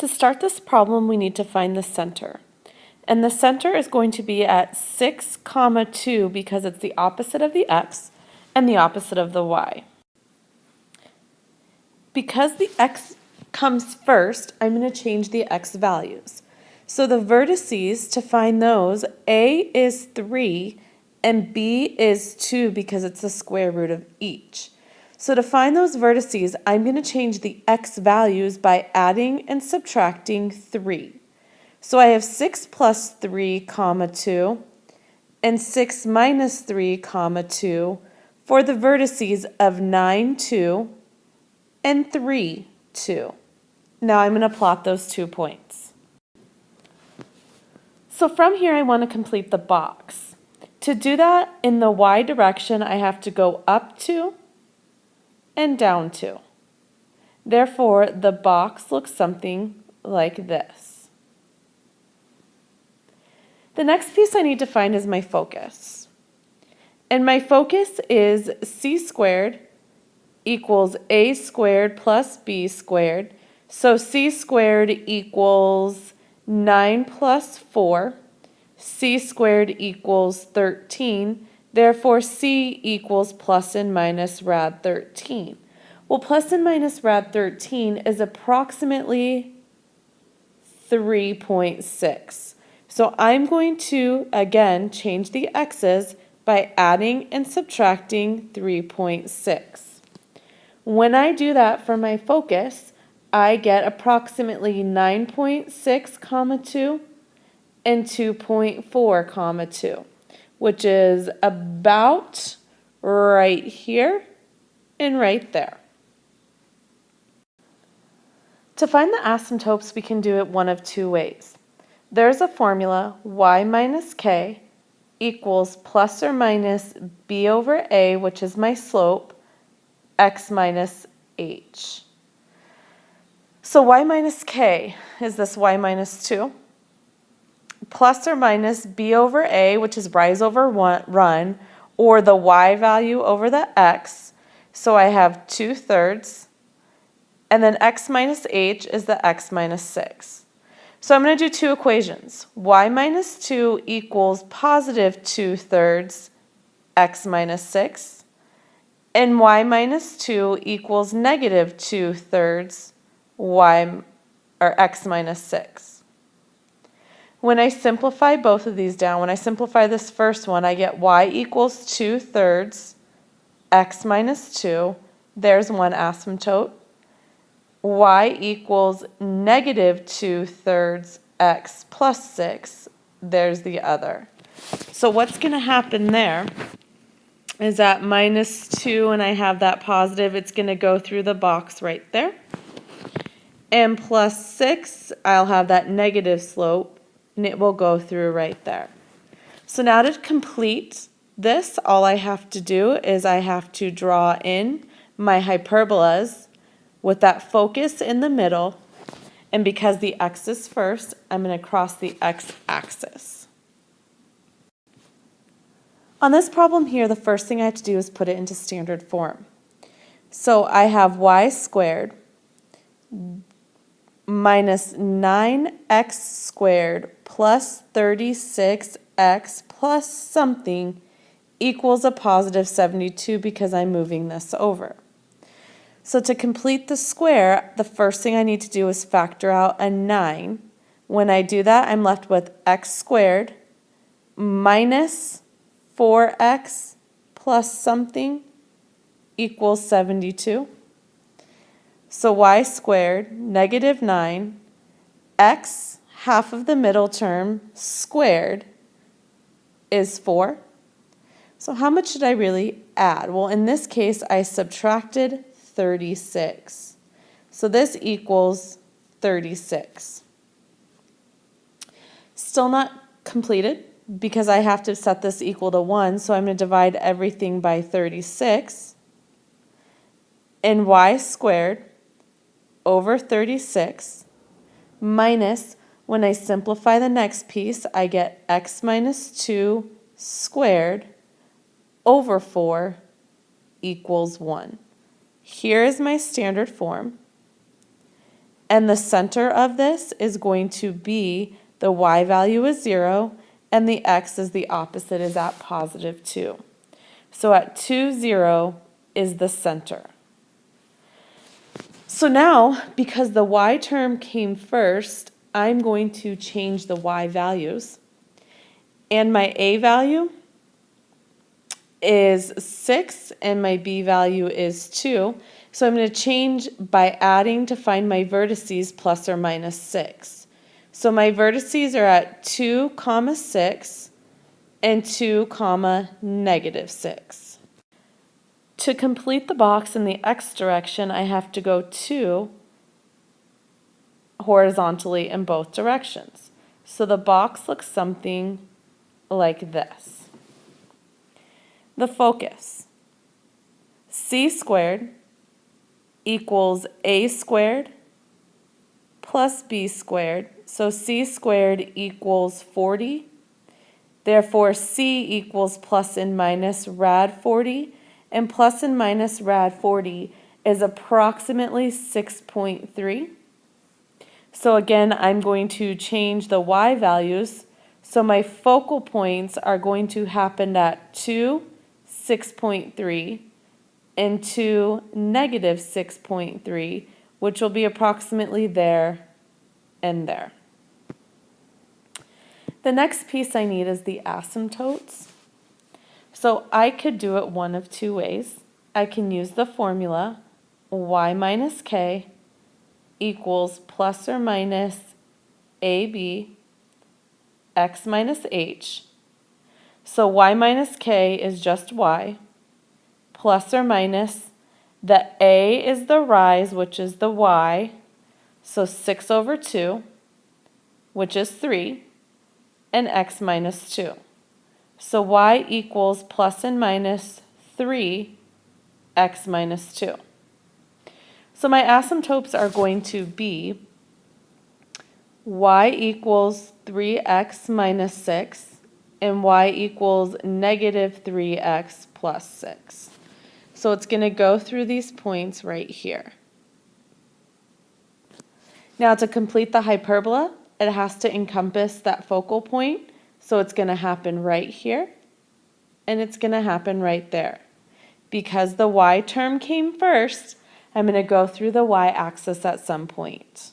To start this problem, we need to find the center. And the center is going to be at 6, 2 because it's the opposite of the x and the opposite of the y. Because the x comes first, I'm going to change the x values. So the vertices, to find those, a is 3 and b is 2 because it's the square root of each. So to find those vertices, I'm going to change the x values by adding and subtracting 3. So I have 6 plus 3, 2, and 6 minus 3, 2 for the vertices of 9, 2, and 3, 2. Now I'm going to plot those 2 points. So from here I want to complete the box. To do that in the y direction, I have to go up 2 and down 2. Therefore, the box looks something like this. The next piece I need to find is my focus. And my focus is c squared equals a squared plus b squared. So c squared equals 9 plus 4. C squared equals 13. Therefore, c equals plus and minus rad 13. Well, plus and minus rad 13 is approximately 3.6. So I'm going to, again, change the x's by adding and subtracting 3.6. When I do that for my focus, I get approximately 9.6, 2 and 2.4, 2, which is about right here and right there. To find the asymptotes, we can do it one of 2 ways. There's a formula, y minus k equals plus or minus b over a, which is my slope, x minus h. So y minus k is this y minus 2, plus or minus b over a, which is rise over run, or the y value over the x. So I have 2/3, and then x minus h is the x minus 6. So I'm going to do 2 equations. Y minus 2 equals positive 2/3 x minus 6, and y minus 2 equals negative 2/3 x minus 6. When I simplify both of these down, when I simplify this first one, I get y equals 2/3 x minus 2. There's one asymptote. Y equals negative 2/3 x plus 6. There's the other. So what's going to happen there is that minus 2, and I have that positive, it's going to go through the box right there. And plus 6, I'll have that negative slope, and it will go through right there. So now to complete this, all I have to do is I have to draw in my hyperbolas with that focus in the middle, and because the x is first, I'm going to cross the x-axis. On this problem here, the first thing I have to do is put it into standard form. So I have y squared minus 9x squared plus 36x plus something equals a positive 72 because I'm moving this over. So to complete the square, the first thing I need to do is factor out a 9. When I do that, I'm left with x squared minus 4x plus something equals 72. So y squared, negative 9, x, half of the middle term, squared, is 4. So how much did I really add? Well, in this case, I subtracted 36. So this equals 36. Still not completed because I have to set this equal to 1, so I'm going to divide everything by 36. And y squared over 36 minus, when I simplify the next piece, I get x minus 2 squared over 4 equals 1. Here is my standard form. And the center of this is going to be the y value is 0, and the x is the opposite, is at positive 2. So at 2, 0 is the center. So now, because the y term came first, I'm going to change the y values. And my a value is 6 and my b value is 2. So I'm going to change by adding to find my vertices plus or minus 6. So my vertices are at 2, 6 and 2, negative 6. To complete the box in the x direction, I have to go 2 horizontally in both directions. So the box looks something like this. The focus. C squared equals A squared plus B squared. So C squared equals 40. Therefore, C equals plus and minus rad 40. And plus and minus rad 40 is approximately 6.3. So again, I'm going to change the y values. So my focal points are going to happen at 2, 6.3, and 2, negative 6.3, which will be approximately there and there. The next piece I need is the asymptotes. So I could do it one of two ways. I can use the formula y minus k equals plus or minus ab x minus h. So y minus k is just y, plus or minus, the a is the rise, which is the y, so 6 over 2, which is 3, and x minus 2. So y equals plus and minus 3 x minus 2. So my asymptotes are going to be y equals 3x minus 6 and y equals negative 3x plus 6. So it's going to go through these points right here. Now to complete the hyperbola, it has to encompass that focal point. So it's going to happen right here, and it's going to happen right there. Because the y term came first, I'm going to go through the y-axis at some point.